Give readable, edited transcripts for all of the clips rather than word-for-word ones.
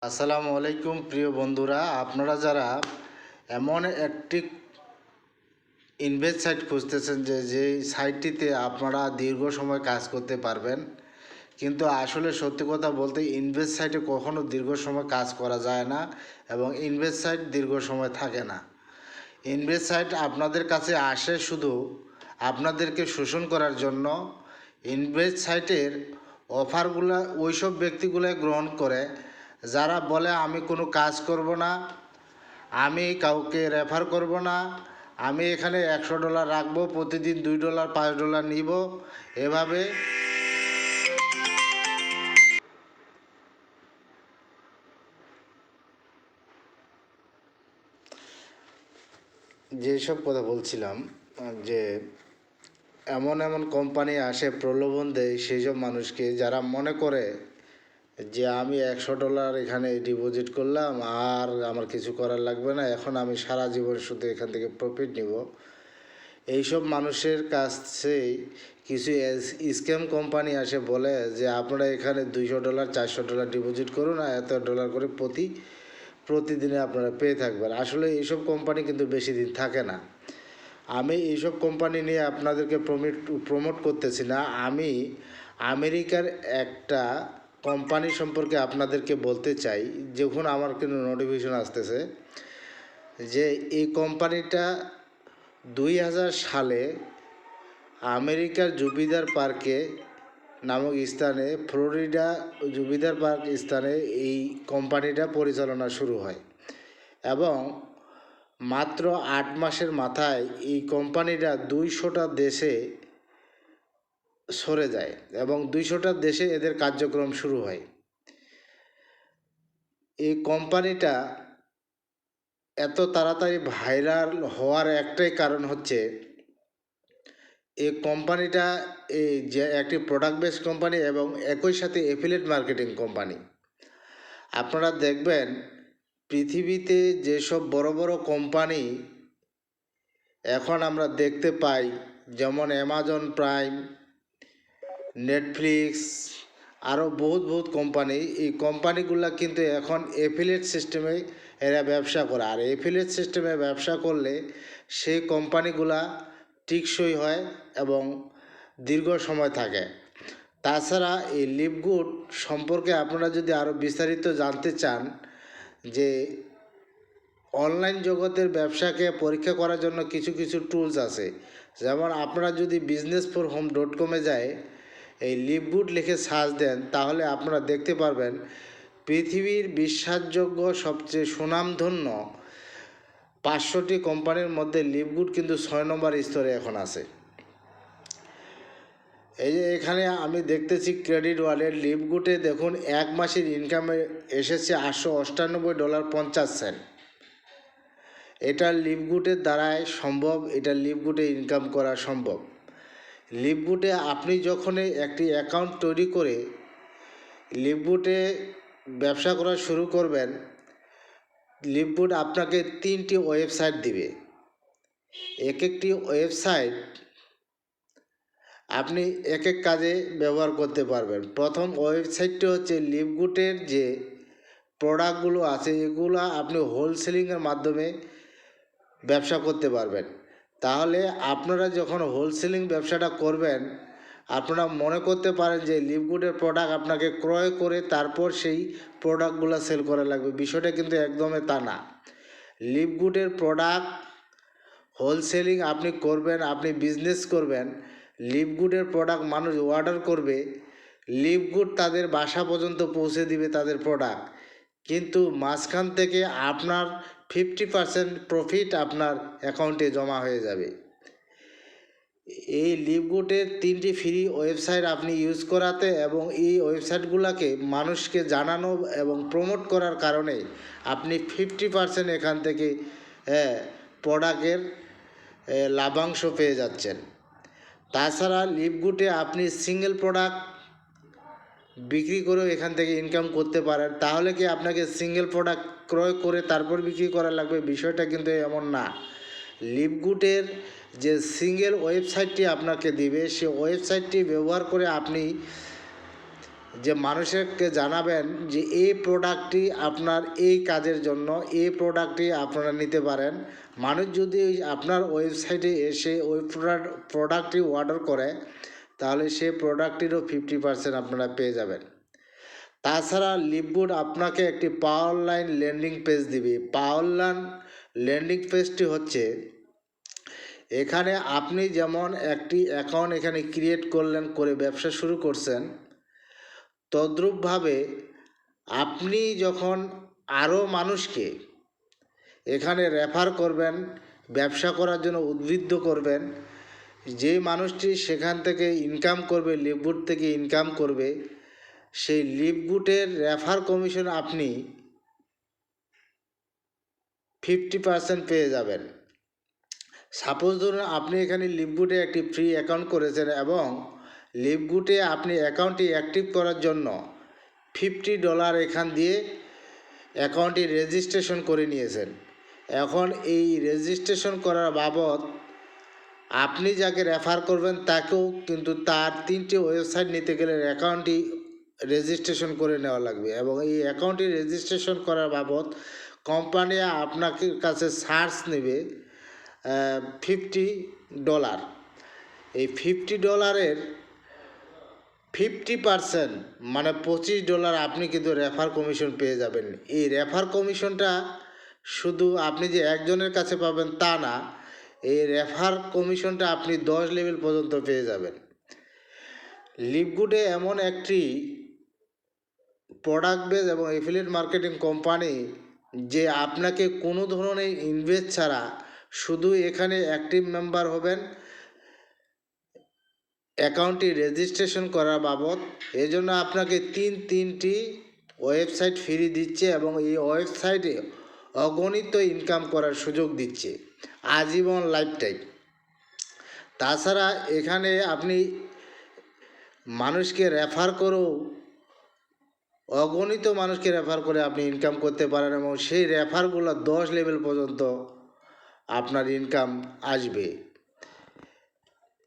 আসসালামু আলাইকুম প্রিয় বন্ধুরা, আপনারা যারা এমন একটি ইনভেস্ট সাইট খুঁজতেছেন যে সাইটটিতে আপনারা দীর্ঘ সময় কাজ করতে পারবেন, কিন্তু আসলে সত্যি কথা বলতে ইনভেস্ট সাইটে কখনো দীর্ঘ সময় কাজ করা যায় না এবং ইনভেস্ট সাইট দীর্ঘ সময় থাকে না। ইনভেস্ট সাইট আপনাদের কাছে আসে শুধু আপনাদেরকে শোষণ করার জন্য। ইনভেস্ট সাইটের অফারগুলো ওইসব ব্যক্তিগুলো গ্রহণ করে যারা বলে আমি কোনো কাজ করব না, আমি কাউকে রেফার করব না, আমি এখানে $100 রাখবো, প্রতিদিন $2 $5 নিব। এভাবে যেসব কথা বলছিলাম, যে এমন এমন কোম্পানি আসে প্রলোভন দেয় সেই সব মানুষকে, যারা মনে করে যে আমি $100 এখানে ডিপোজিট করলাম আর আমার কিছু করার লাগবে না, এখন আমি সারা জীবন শুধু এখান থেকে প্রফিট নিব। এইসব মানুষের কাছে কিছু স্ক্যাম কোম্পানি আসে, বলে যে আপনারা এখানে $200 $400 ডিপোজিট করুন আর এত ডলার করে প্রতিদিনে আপনারা পেয়ে থাকবেন। আসলে এইসব কোম্পানি কিন্তু বেশি দিন থাকে না। আমি এইসব কোম্পানি নিয়ে আপনাদেরকে প্রমোট করতেছি না, আমি আমেরিকার একটা কোম্পানি সম্পর্কে আপনাদেরকে বলতে চাই। যখন আমার কিন্তু নোটিফিকেশন আসতেছে যে এই কোম্পানিটা 2000 সালে আমেরিকার জুপিটার পার্কে নামক স্থানে, ফ্লোরিডা জুপিটার পার্ক স্থানে এই কোম্পানিটা পরিচালনা শুরু হয় এবং মাত্র 8 মাসের মাথায় এই কোম্পানিটা 200টা দেশে সরে যায় এবং 200টা দেশে এদের কার্যক্রম শুরু হয়। এই কোম্পানিটা এত তাড়াতাড়ি ভাইরাল হওয়ার একটাই কারণ হচ্ছে, এই কোম্পানিটা এই যে একটি প্রোডাক্ট বেস কোম্পানি এবং একই সাথে এফিলিয়েট মার্কেটিং কোম্পানি। আপনারা দেখবেন পৃথিবীতে যেসব বড় বড় কোম্পানি এখন আমরা দেখতে পাই, যেমন অ্যামাজন প্রাইম, নেটফ্লিক্স, আরও বহুত কোম্পানি, এই কোম্পানিগুলো কিন্তু এখন এফিলিয়েট সিস্টেমে এরা ব্যবসা করে। আর এফিলিয়েট সিস্টেমে ব্যবসা করলে সেই কোম্পানিগুলা টিকসই হয় এবং দীর্ঘ সময় থাকে। তাছাড়া এই লিভগুড সম্পর্কে আপনারা যদি আরও বিস্তারিত জানতে চান, যে অনলাইন জগতের ব্যবসাকে পরীক্ষা করার জন্য কিছু কিছু টুলস আছে। যেমন আপনারা যদি businessforhome.com যায় এই লিভগুড লিখে সার্চ দেন, তাহলে আপনারা দেখতে পারবেন পৃথিবীর বিশ্বাসযোগ্য সবচেয়ে সুনামধন্য 500টি কোম্পানির মধ্যে লিভগুড কিন্তু 6 নম্বর স্তরে এখন আছে। এই যে এখানে আমি দেখতেছি ক্রেডিট ওয়ালেট, লিভগুডে দেখুন 1 মাসের ইনকামে এসেছে $898.50। এটা লিভগুডের দ্বারাই সম্ভব, এটা লিভগুডে ইনকাম করা সম্ভব। লিভগুডে আপনি যখন একটি অ্যাকাউন্ট তৈরি করে লিভগুডে ব্যবসা করা শুরু করবেন, লিভগুড আপনাকে 3টি ওয়েবসাইট দিবে। এক একটি ওয়েবসাইট আপনি এক এক কাজে ব্যবহার করতে পারবেন। প্রথম ওয়েবসাইটটি হচ্ছে লিভগুডের যে প্রোডাক্টগুলো আছে এগুলো আপনি হোলসেলিংয়ের মাধ্যমে ব্যবসা করতে পারবেন। তাহলে আপনারা যখন হোলসেলিং ব্যবসাটা করবেন, আপনারা মনে করতে পারেন যে লিভগুডের প্রোডাক্ট আপনাকে ক্রয় করে তারপর সেই প্রোডাক্টগুলো সেল করা লাগবে, বিষয়টা কিন্তু একদমই তা না। লিভগুডের প্রোডাক্ট হোলসেলিং আপনি করবেন, আপনি বিজনেস করবেন, লিভগুডের প্রোডাক্ট মানুষ অর্ডার করবে, লিভগুড তাদের বাসা পর্যন্ত পৌঁছে দিবে তাদের প্রোডাক্ট, কিন্তু মাঝখান থেকে আপনার 50% প্রফিট আপনার অ্যাকাউন্টে জমা হয়ে যাবে। এই লিভগুডের 3টি ফ্রি ওয়েবসাইট আপনি ইউজ করাতে এবং এই ওয়েবসাইটগুলোকে মানুষকে জানানো এবং প্রমোট করার কারণে আপনি 50% এখান থেকে প্রোডাক্টের লাভাংশ পেয়ে যাচ্ছেন। তাছাড়া লিভগুডে আপনি সিঙ্গেল প্রোডাক্ট বিক্রি করেও এখান থেকে ইনকাম করতে পারেন। তাহলে কি আপনাকে সিঙ্গেল প্রোডাক্ট ক্রয় করে তারপর বিক্রি করা লাগবে? বিষয়টা কিন্তু এমন না। লিভগুডের যে সিঙ্গেল ওয়েবসাইটটি আপনাকে দিবে, সে ওয়েবসাইটটি ব্যবহার করে আপনি যে মানুষকে জানাবেন যে এই প্রোডাক্টটি আপনার এই কাজের জন্য, এই প্রোডাক্টটি আপনারা নিতে পারেন। মানুষ যদি আপনার ওয়েবসাইটে এসে ওই প্রোডাক্টটি অর্ডার করে, তাহলে সেই প্রোডাক্টটিরও 50% আপনারা পেয়ে যাবেন। তাছাড়া লিভগুড আপনাকে একটি পাওয়ার লাইন ল্যান্ডিং পেজ দিবে। পাওয়ার লাইন ল্যান্ডিং পেজটি হচ্ছে, এখানে আপনি যেমন একটি অ্যাকাউন্ট এখানে ক্রিয়েট করলেন, করে ব্যবসা শুরু করছেন, তদ্রূপভাবে আপনি যখন আরও মানুষকে এখানে রেফার করবেন, ব্যবসা করার জন্য উদ্বুদ্ধ করবেন, যে মানুষটি সেখান থেকে ইনকাম করবে, লিভগুড থেকে ইনকাম করবে, সেই লিভগুডের রেফার কমিশন আপনি 50% পেয়ে যাবেন। সাপোজ ধরুন আপনি এখানে লিভগুডে একটি ফ্রি অ্যাকাউন্ট করেছেন এবং লিভগুডে আপনি অ্যাকাউন্টটি অ্যাক্টিভ করার জন্য $50 এখান দিয়ে অ্যাকাউন্টটি রেজিস্ট্রেশন করে নিয়েছেন। এখন এই রেজিস্ট্রেশন করার বাবদ আপনি যাকে রেফার করবেন তাকেও কিন্তু তার 3টি ওয়েবসাইট নিতে গেলে অ্যাকাউন্টটি রেজিস্ট্রেশন করে নেওয়া লাগবে এবং এই অ্যাকাউন্টটি রেজিস্ট্রেশন করার বাবদ কোম্পানি আপনাকে কাছে চার্জ নেবে $50। এই $50-এর 50% মানে $25 আপনি কিন্তু রেফার কমিশন পেয়ে যাবেন। এই রেফার কমিশনটা শুধু আপনি যে একজনের কাছে পাবেন তা না, এই রেফার কমিশনটা আপনি 10 লেভেল পর্যন্ত পেয়ে যাবেন। লিভগুডে এমন একটি প্রোডাক্ট বেস এবং এফিলিয়েট মার্কেটিং কোম্পানি যে আপনাকে কোনো ধরনের ইনভেস্ট ছাড়া শুধু এখানে অ্যাক্টিভ মেম্বার হবেন অ্যাকাউন্টটি রেজিস্ট্রেশন করার বাবদ, এজন্য আপনাকে তিনটি ওয়েবসাইট ফ্রি দিচ্ছে এবং এই ওয়েবসাইটে অগণিত ইনকাম করার সুযোগ দিচ্ছে আজীবন লাইফ টাইম। তাছাড়া এখানে আপনি মানুষকে রেফার করেও অগণিত মানুষকে রেফার করে আপনি ইনকাম করতে পারেন এবং সেই রেফারগুলো 10 লেভেল পর্যন্ত আপনার ইনকাম আসবে।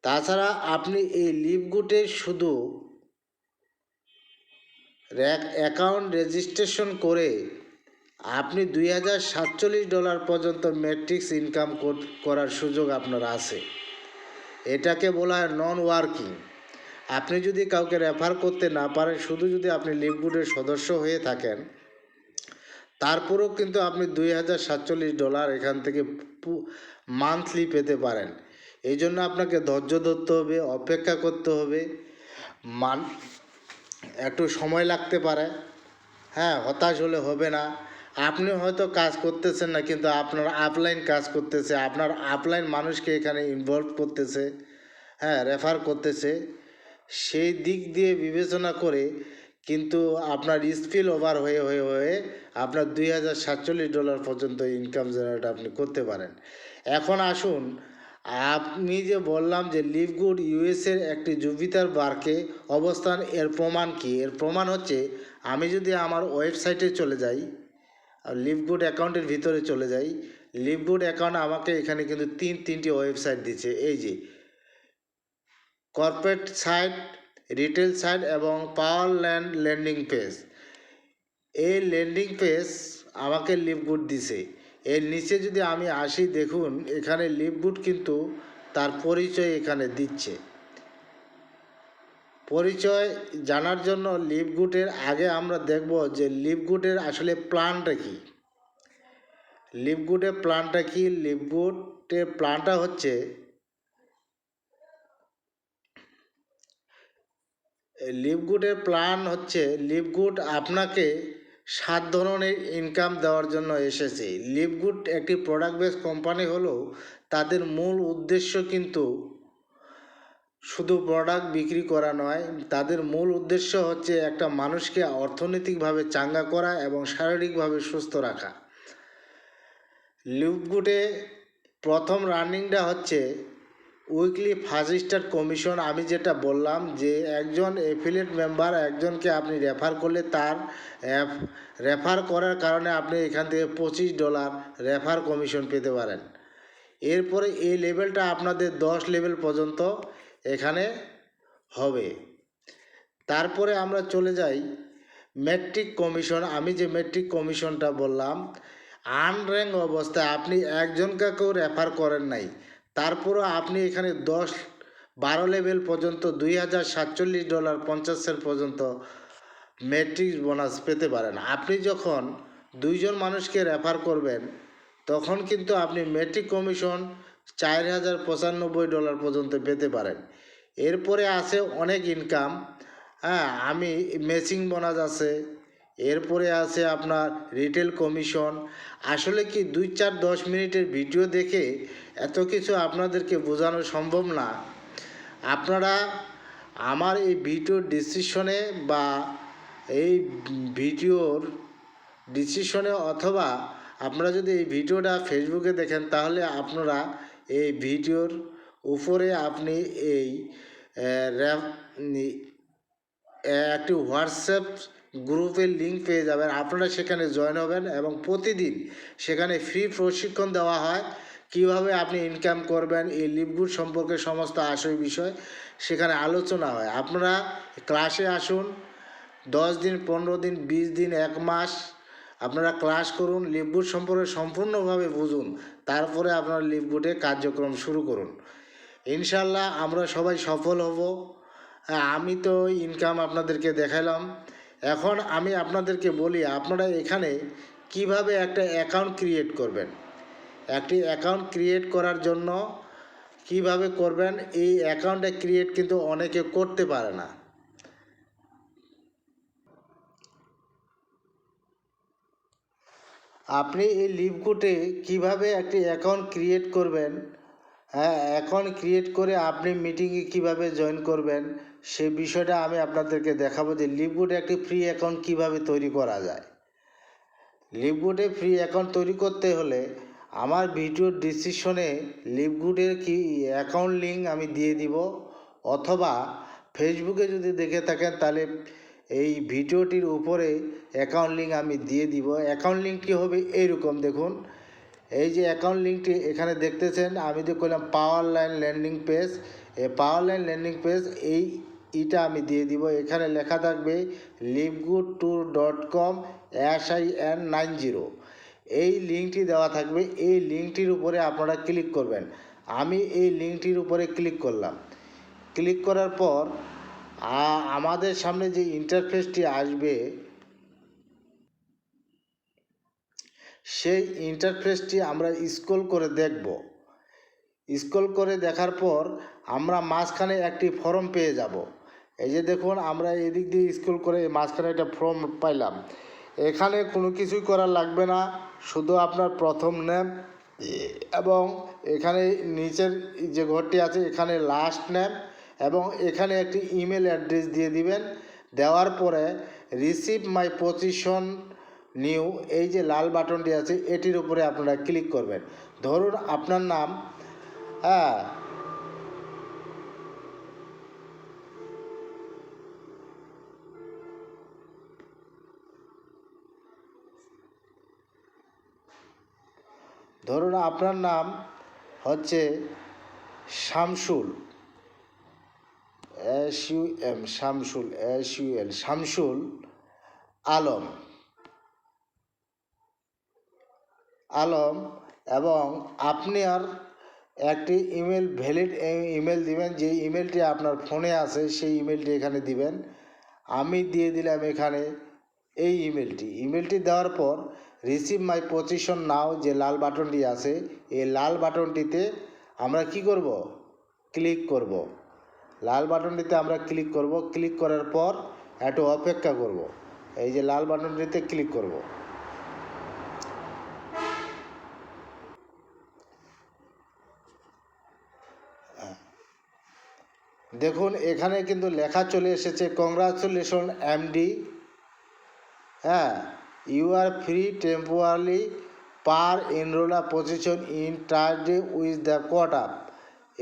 তাছাড়া আপনি এই লিভগুডে শুধু অ্যাকাউন্ট রেজিস্ট্রেশন করে আপনি $2047 পর্যন্ত ম্যাট্রিক্স ইনকাম করার সুযোগ আপনার আছে। এটাকে বলা হয় নন ওয়ার্কিং। আপনি যদি কাউকে রেফার করতে না পারেন, শুধু যদি আপনি লিভগুডের সদস্য হয়ে থাকেন, তারপরেও কিন্তু আপনি $2047 এখান থেকে মান্থলি পেতে পারেন। এই জন্য আপনাকে ধৈর্য ধরতে হবে, অপেক্ষা করতে হবে, একটু সময় লাগতে পারে। হ্যাঁ, হতাশ হলে হবে না। আপনি হয়তো কাজ করতেছেন না, কিন্তু আপনার আপলাইন কাজ করতেছে, আপনার আপলাইন মানুষকে এখানে ইনভলভ করতেছে, হ্যাঁ, রেফার করতেছে। সেই দিক দিয়ে বিবেচনা করে কিন্তু আপনার স্পিল ওভার হয়ে হয়ে হয়ে আপনার $2047 পর্যন্ত ইনকাম জেনারেট আপনি করতে পারেন। এখন আসুন, আমি যে বললাম যে লিভগুড ইউএসের একটি জুপিটার বার্কে অবস্থান, এর প্রমাণ কি? এর প্রমাণ হচ্ছে, আমি যদি আমার ওয়েবসাইটে চলে যাই, লিভগুড অ্যাকাউন্টের ভিতরে চলে যাই, লিভগুড অ্যাকাউন্ট আমাকে এখানে কিন্তু তিনটি ওয়েবসাইট দিচ্ছে। এই যে কর্পোরেট সাইট, রিটেল সাইট এবং পাওয়ার ল্যান্ডিং পেজ। এই ল্যান্ডিং পেজ আমাকে লিভগুড দিছে। এর নিচে যদি আমি আসি, দেখুন এখানে লিভগুড কিন্তু তার পরিচয় এখানে দিচ্ছে। পরিচয় জানার জন্য লিভগুডের আগে আমরা দেখব যে লিভগুডের আসলে প্ল্যানটা কি। লিভগুডের প্ল্যানটা কি? লিভগুডের প্ল্যানটা হচ্ছে, লিভগুডের প্ল্যান হচ্ছে, লিভগুড আপনাকে 7 ধরনের ইনকাম দেওয়ার জন্য এসেছে। লিভগুড একটি প্রোডাক্ট বেস কোম্পানি হলেও তাদের মূল উদ্দেশ্য কিন্তু শুধু প্রোডাক্ট বিক্রি করা নয়, তাদের মূল উদ্দেশ্য হচ্ছে একটা মানুষকে অর্থনৈতিকভাবে চাঙ্গা করা এবং শারীরিকভাবে সুস্থ রাখা। লিভগুডে প্রথম রানিংটা হচ্ছে উইকলি ফার্স্ট স্টার কমিশন। আমি যেটা বললাম যে একজন এফিলিয়েট মেম্বার, একজনকে আপনি রেফার করলে তার রেফার করার কারণে আপনি এখান থেকে $25 রেফার কমিশন পেতে পারেন। এরপরে এই লেভেলটা আপনাদের 10 লেভেল পর্যন্ত এখানে হবে। তারপরে আমরা চলে যাই মেট্রিক কমিশন। আমি যে মেট্রিক কমিশনটা বললাম, আনর্যাঙ্ক অবস্থায় আপনি একজনকেও রেফার করেন নাই, তারপরও আপনি এখানে 10-12 লেভেল পর্যন্ত $2047.50 পর্যন্ত মেট্রিক বোনাস পেতে পারেন। আপনি যখন 2জন মানুষকে রেফার করবেন তখন কিন্তু আপনি মেট্রিক কমিশন $4095 পর্যন্ত পেতে পারেন। এরপরে আছে অনেক ইনকাম। হ্যাঁ, আমি মেসিং বোনাস আছে, এরপরে আছে আপনার রিটেল কমিশন। আসলে কি 2-4-10 মিনিটের ভিডিও দেখে এত কিছু আপনাদেরকে বোঝানো সম্ভব না। আপনারা আমার এই ভিডিওর ডিসক্রিপশনে বা এই ভিডিওর ডিসক্রিপশনে অথবা আপনারা যদি এই ভিডিওটা ফেসবুকে দেখেন তাহলে আপনারা এই ভিডিওর উপরে আপনি এই একটি হোয়াটসঅ্যাপ গ্রুপের লিঙ্ক পেয়ে যাবেন। আপনারা সেখানে জয়েন হবেন এবং প্রতিদিন সেখানে ফ্রি প্রশিক্ষণ দেওয়া হয় কিভাবে আপনি ইনকাম করবেন। এই লিভগুড সম্পর্কে সমস্ত আসল বিষয় সেখানে আলোচনা হয়। আপনারা ক্লাসে আসুন, 10 দিন, 15 দিন, 20 দিন, 1 মাস আপনারা ক্লাস করুন, লিভগুড সম্পর্কে সম্পূর্ণভাবে বুঝুন, তারপরে আপনারা লিভগুডে কার্যক্রম শুরু করুন। ইনশাল্লাহ আমরা সবাই সফল হব। আমি তো ইনকাম আপনাদেরকে দেখালাম। এখন আমি আপনাদেরকে বলি আপনারা এখানে কিভাবে একটা অ্যাকাউন্ট ক্রিয়েট করবেন। একটি অ্যাকাউন্ট ক্রিয়েট করার জন্য কিভাবে করবেন, এই অ্যাকাউন্টটা ক্রিয়েট কিন্তু অনেকে করতে পারে না। আপনি এই লিভগুডে কিভাবে একটি অ্যাকাউন্ট ক্রিয়েট করবেন, হ্যাঁ, অ্যাকাউন্ট ক্রিয়েট করে আপনি মিটিংয়ে কিভাবে জয়েন করবেন সে বিষয়টা আমি আপনাদেরকে দেখাবো যে লিভগুডে একটি ফ্রি অ্যাকাউন্ট কিভাবে তৈরি করা যায়। লিভগুডে ফ্রি অ্যাকাউন্ট তৈরি করতে হলে আমার ভিডিওর ডিসক্রিপশনে লিভগুডের কি অ্যাকাউন্ট লিঙ্ক আমি দিয়ে দিব, অথবা ফেসবুকে যদি দেখে থাকেন তাহলে এই ভিডিওটির উপরে অ্যাকাউন্ট লিঙ্ক আমি দিয়ে দিব। অ্যাকাউন্ট লিঙ্কটি হবে এইরকম, দেখুন এই যে অ্যাকাউন্ট লিঙ্কটি এখানে দেখতেছেন, আমি যে করলাম পাওয়ার লাইন ল্যান্ডিং পেজ, এই পাওয়ার লাইন ল্যান্ডিং পেজ এইটা আমি দিয়ে দিব। এখানে লেখা থাকবে livgood2.com/SIN90, এই লিঙ্কটি দেওয়া থাকবে। এই লিঙ্কটির উপরে আপনারা ক্লিক করবেন। আমি এই লিঙ্কটির উপরে ক্লিক করলাম। ক্লিক করার পর আমাদের সামনে যে ইন্টারফেসটি আসবে সেই ইন্টারফেসটি আমরা স্ক্রল করে দেখব। স্ক্রল করে দেখার পর আমরা মাঝখানে একটি ফর্ম পেয়ে যাব। এই যে দেখুন, আমরা এদিক দিয়ে স্ক্রল করে মাঝখানে একটা ফর্ম পাইলাম। এখানে কোনো কিছুই করার লাগবে না, শুধু আপনার প্রথম নেম এবং এখানে নিচের যে ঘরটি আছে এখানে লাস্ট নেম এবং এখানে একটি ইমেল অ্যাড্রেস দিয়ে দিবেন। দেওয়ার পরে রিসিভ মাই পজিশন নিউ, এই যে লাল বাটনটি আছে এটির উপরে আপনারা ক্লিক করবেন। ধরুন আপনার নাম, হ্যাঁ, ধরুন আপনার নাম হচ্ছে শামসুল, SUM, শামসুল, SUL, শামসুল আলম এবং আপনি আর একটি ইমেল, ভ্যালিড ইমেল দিবেন। যে ইমেলটি আপনার ফোনে আছে সেই ইমেলটি এখানে দিবেন। আমি দিয়ে দিলাম এখানে এই ইমেলটি দেওয়ার পর রিসিভ মাই পজিশন নাও যে লাল বাটনটি আছে এই লাল বাটনটিতে আমরা কি করব, ক্লিক করব। লাল বাটনটিতে আমরা ক্লিক করব। ক্লিক করার পর একটু অপেক্ষা করব। এই যে লাল বাটনটিতে ক্লিক করব। দেখুন এখানে কিন্তু লেখা চলে এসেছে, কংগ্রাচুলেশন MD, হ্যাঁ, you are free temporary per enroller position in Thursday with the quarter.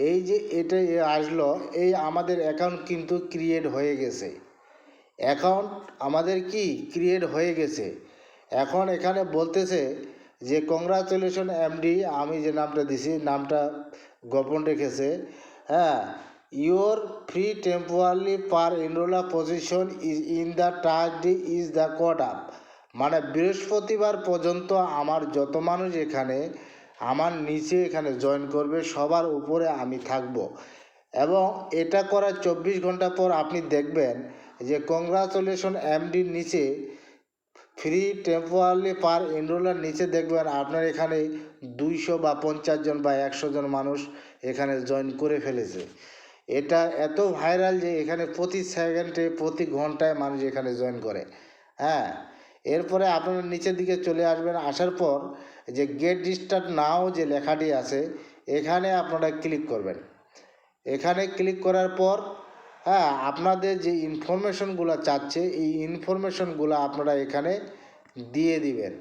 এই যে এটা আসলো, এই আমাদের অ্যাকাউন্ট কিন্তু ক্রিয়েট হয়ে গেছে। অ্যাকাউন্ট আমাদের কি ক্রিয়েট হয়ে গেছে। এখন এখানে বলতেছে যে কংগ্রাচুলেশন MD, আমি যে নামটা দিছি নামটা গোপন রেখেছে, হ্যাঁ, your free temporary per enroller position is in the Thursday is the code up, মানে বৃহস্পতিবার পর্যন্ত আমার যত মানুষ এখানে আমার নিচে এখানে জয়েন করবে সবার উপরে আমি থাকব। এবং এটা করার 24 ঘন্টা পর আপনি দেখবেন যে কংগ্রাচুলেশন এমডির নিচে ফ্রি টেম্পোরারি পার এনরোলার নিচে দেখবেন আপনার এখানে 200 বা 50 জন বা 100 জন মানুষ এখানে জয়েন করে ফেলেছে। এটা এত ভাইরাল যে এখানে প্রতি সেকেন্ডে প্রতি ঘন্টায় মানুষ এখানে জয়েন করে। হ্যাঁ, এরপরে আপনারা নিচের দিকে চলে আসবেন, আসার পর যে গেট স্টার্ট নাও যে লেখাটি আছে এখানে আপনারা ক্লিক করবেন। এখানে ক্লিক করার পর হ্যাঁ আপনাদের যে ইনফরমেশনগুলো চাচ্ছে এই ইনফরমেশনগুলো আপনারা এখানে দিয়ে দিবেন।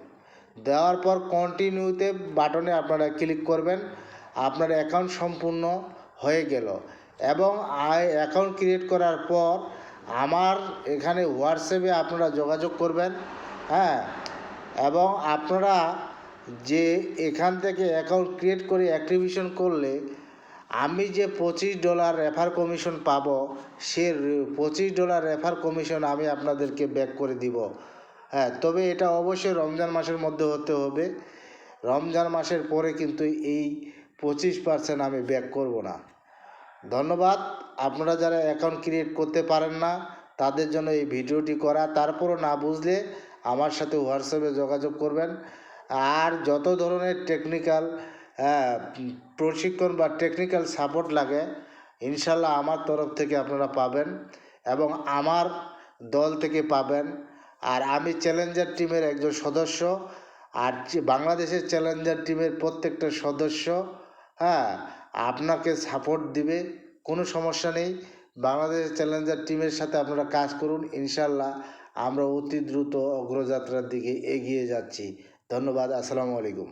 দেওয়ার পর কন্টিনিউতে বাটনে আপনারা ক্লিক করবেন। আপনার অ্যাকাউন্ট সম্পূর্ণ হয়ে গেল। এবং অ্যাকাউন্ট ক্রিয়েট করার পর আমার এখানে হোয়াটসঅ্যাপে আপনারা যোগাযোগ করবেন। হ্যাঁ, এবং আপনারা যে এখান থেকে অ্যাকাউন্ট ক্রিয়েট করে অ্যাক্টিভেশন করলে আমি যে $25 রেফার কমিশন পাবো, সে $25 রেফার কমিশন আমি আপনাদেরকে ব্যাক করে দিব। হ্যাঁ, তবে এটা অবশ্যই রমজান মাসের মধ্যে হতে হবে। রমজান মাসের পরে কিন্তু এই 25% আমি ব্যাক করব না। ধন্যবাদ। আপনারা যারা অ্যাকাউন্ট ক্রিয়েট করতে পারেন না তাদের জন্য এই ভিডিওটি করা। তারপরও না বুঝলে আমার সাথে হোয়াটসঅ্যাপে যোগাযোগ করবেন। আর যত ধরনের টেকনিক্যাল প্রশিক্ষণ বা টেকনিক্যাল সাপোর্ট লাগে ইনশাল্লাহ আমার তরফ থেকে আপনারা পাবেন এবং আমার দল থেকে পাবেন। আর আমি চ্যালেঞ্জার টিমের একজন সদস্য। আর বাংলাদেশের চ্যালেঞ্জার টিমের প্রত্যেকটা সদস্য হ্যাঁ আপনাকে সাপোর্ট দিবে, কোনো সমস্যা নেই। বাংলাদেশের চ্যালেঞ্জার টিমের সাথে আপনারা কাজ করুন, ইনশাল্লাহ আমরা অতি দ্রুত অগ্রযাত্রার দিকে এগিয়ে যাচ্ছি। ধন্যবাদ। আসসালামু আলাইকুম।